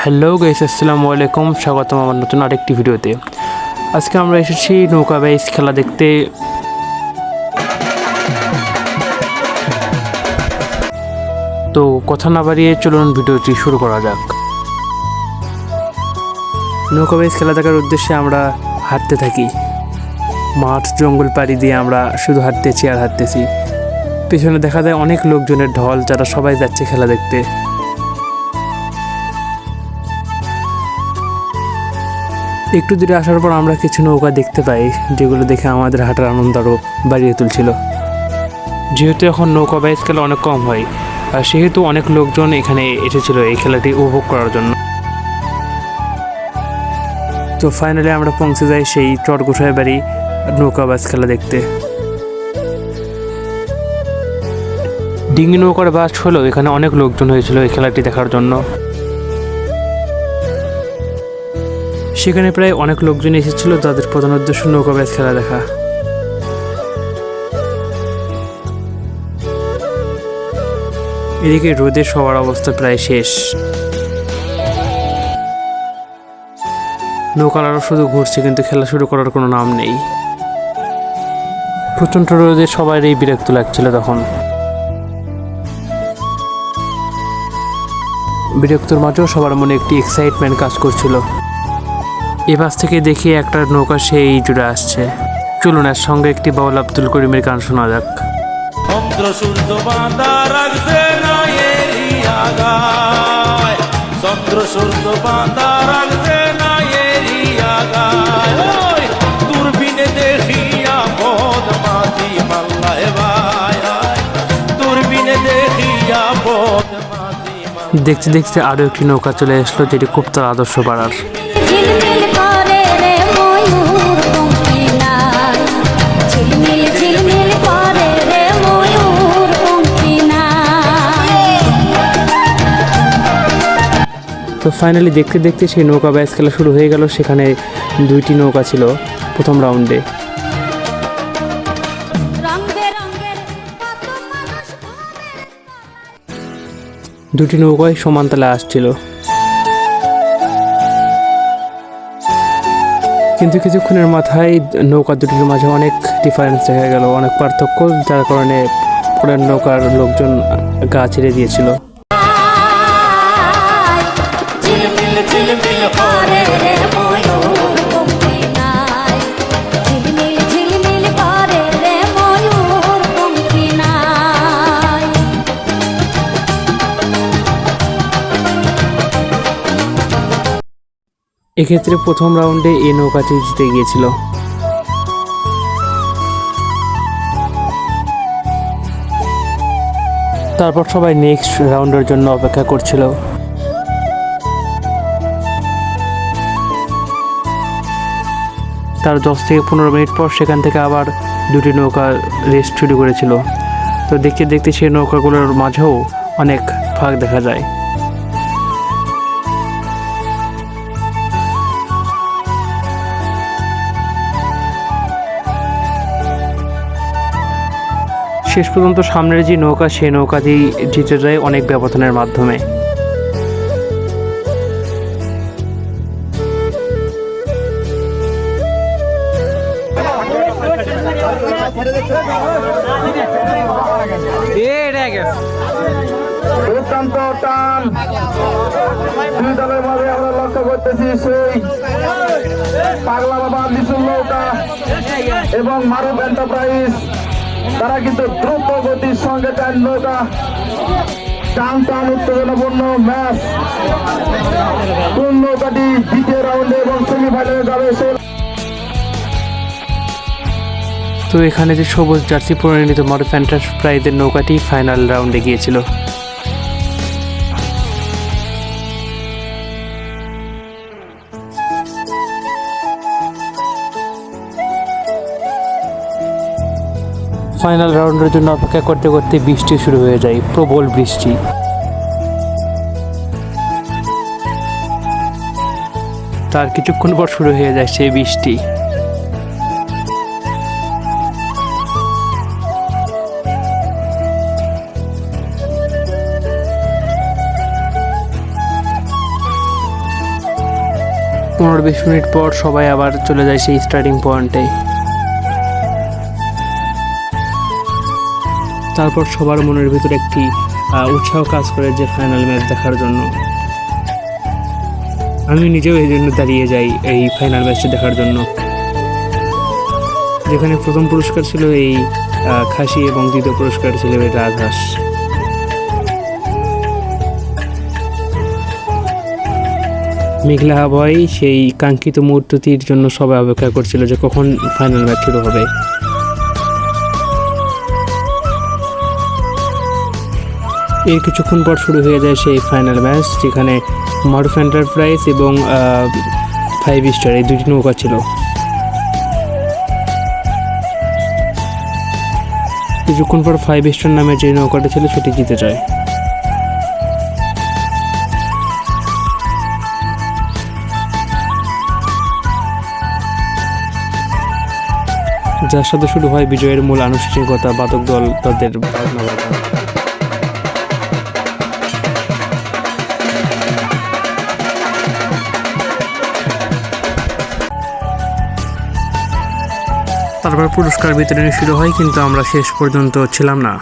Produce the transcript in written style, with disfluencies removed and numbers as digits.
Hello guys, আসসালামু আলাইকুম। স্বাগতম আমার নতুন আরেকটি ভিডিওতে। আজকে আমরা এসেছি নৌকা বাইচ খেলা দেখতে। তো কথা না বাড়িয়ে চলুন ভিডিওটি শুরু করা যাক। নৌকা বাইচ খেলা দেখার উদ্দেশ্যে আমরা হাঁটতে থাকি। মাঠ জঙ্গল পাড়ি দিয়ে আমরা শুধু হাঁটতেছি আর হাঁটতেছি। পেছনে দেখা যায় অনেক লোকজনের ঢল, যারা সবাই যাচ্ছে খেলা দেখতে। একটু দূরে আসার পর আমরা কিছু নৌকা দেখতে পাই, যেগুলো দেখে আমাদের হাঁটার আনন্দ আরও বাড়িয়ে তুলছিল। যেহেতু এখন নৌকা বাইচ খেলা অনেক কম হয়, আর সেহেতু অনেক লোকজন এখানে এসেছিল এই খেলাটি উপভোগ করার জন্য। তো ফাইনালি আমরা পৌঁছে যাই সেই চরগোসাই বাড়ি নৌকা বাইচ খেলা দেখতে। ডিঙ্গি নৌকার বাস হলেও এখানে অনেক লোকজন হয়েছিল এই খেলাটি দেখার জন্য। সেখানে প্রায় অনেক লোকজন এসেছিল, তাদের প্রধান উদ্দেশ্য নৌকা বাইচ খেলা দেখা। এদিকে রোদে সবার অবস্থা প্রায় শেষ। নৌকার আরও শুধু ঘুরছে, কিন্তু খেলা শুরু করার কোনো নাম নেই। প্রচণ্ড রোদে সবারই বিরক্ত লাগছিল তখন। বিরক্তর মাঝেও সবার মনে একটি এক্সাইটমেন্ট কাজ করছিল। এ পাশ থেকে দেখি একটা নৌকা সেই জুড়ে আসছে। চলুন এর সঙ্গে একটি বাউল আব্দুল করিমের গান শোনা যাক। চন্দ্র সূর্য বাঁধা রাখছে না এরিয়াগায়, চন্দ্র সূর্য বাঁধা রাখছে না এরিয়াগায়, ওই দূরবীনে দেখিয়া বদমাঝি মাল্লায় ভাই, দূরবীনে দেখিয়া বদমাঝি। দেখতে দেখতে আরও একটি নৌকা চলে আসলো, যেটি খুব তার আদর্শ পাড়ার। তো ফাইনালি দেখতে দেখতে সেই নৌকা বাইচ খেলা শুরু হয়ে গেল। সেখানে দুইটি নৌকা ছিল প্রথম রাউন্ডে। দুটি নৌকায় সমান তালে আসছিল, কিন্তু কিছুক্ষণের মাথায় নৌকা দুটির মাঝে অনেক ডিফারেন্স দেখা গেল, অনেক পার্থক্য, যার কারণে পরের নৌকার লোকজন গা ছেড়ে দিয়েছিল। এক্ষেত্রে প্রথম রাউন্ডে এই নৌকাটি জিতে গিয়েছিল। তারপর সবাই নেক্সট রাউন্ডের জন্য অপেক্ষা করছিল। তার 10 থেকে 15 মিনিট পর সেখান থেকে আবার দুটি নৌকা রেস শুরু করেছিল। তো দেখতে দেখতে সেই নৌকাগুলোর মাঝেও অনেক ফাঁক দেখা যায়। শেষ পর্যন্ত সামনের যে নৌকা, সেই নৌকাটি জিতে যায় অনেক ব্যবধানের মাধ্যমে। দুর্দান্ত টান দুই দলের মাঝে আমরা লক্ষ্য করতেছি সেই পাগলা বাবা লিচুর নৌকা এবং মারুফ এন্টারপ্রাইজ, তারা কিন্তু দ্রুত গতির সঙ্গে টান নৌকা টান টান উত্তেজনাপূর্ণ ম্যাচ। কোন নৌকাটি দ্বিতীয় রাউন্ডে এবং সেমিফাইনালে যাবে সে। তো এখানে যে সবুজ জার্সি পরিণত মারুফ এন্টারপ্রাইজের নৌকাটি ফাইনাল রাউন্ডে গিয়েছিল। ফাইনাল রাউন্ডের জন্য অপেক্ষা করতে করতে বৃষ্টি শুরু হয়ে যায়, প্রবল বৃষ্টি। তার কিছুক্ষণ পর শুরু হয়ে যায় সেই বৃষ্টি। 15-20 মিনিট পর সবাই আবার চলে যায় সেই স্টার্টিং পয়েন্টে। তারপর সবার মনের ভিতরে একটি উৎসাহ কাজ করে যে ফাইনাল ম্যাচ দেখার জন্য। আমি নিজেও এই জন্য দাঁড়িয়ে যাই এই ফাইনাল ম্যাচটি দেখার জন্য, যেখানে প্রথম পুরস্কার ছিল এই খাসি এবং দ্বিতীয় পুরস্কার ছিল এই রাজহাঁস। মেঘলা আবহাওয়ায় সেই কাঙ্ক্ষিত মুহূর্তটির জন্য সবাই অপেক্ষা করছিল যে কখন ফাইনাল ম্যাচ শুরু হবে। এর কিছুক্ষণ পর শুরু হয়ে যায় সেই ফাইনাল ম্যাচ, যেখানে মারুফ এন্টারপ্রাইজ এবং 5 স্টার এই দুটি নৌকা ছিল। কিছুক্ষণ পর 5 স্টার নামে যে নৌকাটা ছিল সেটি জিতে যায়। যার সাথে শুরু হয় বিজয়ের মূল আনুষ্ঠানিকতা, বাদক দল তাদের বাজনা বাজায়। তারপর পুরস্কার বিতরণী শুরু হয়, কিন্তু আমরা শেষ পর্যন্ত ছিলাম না।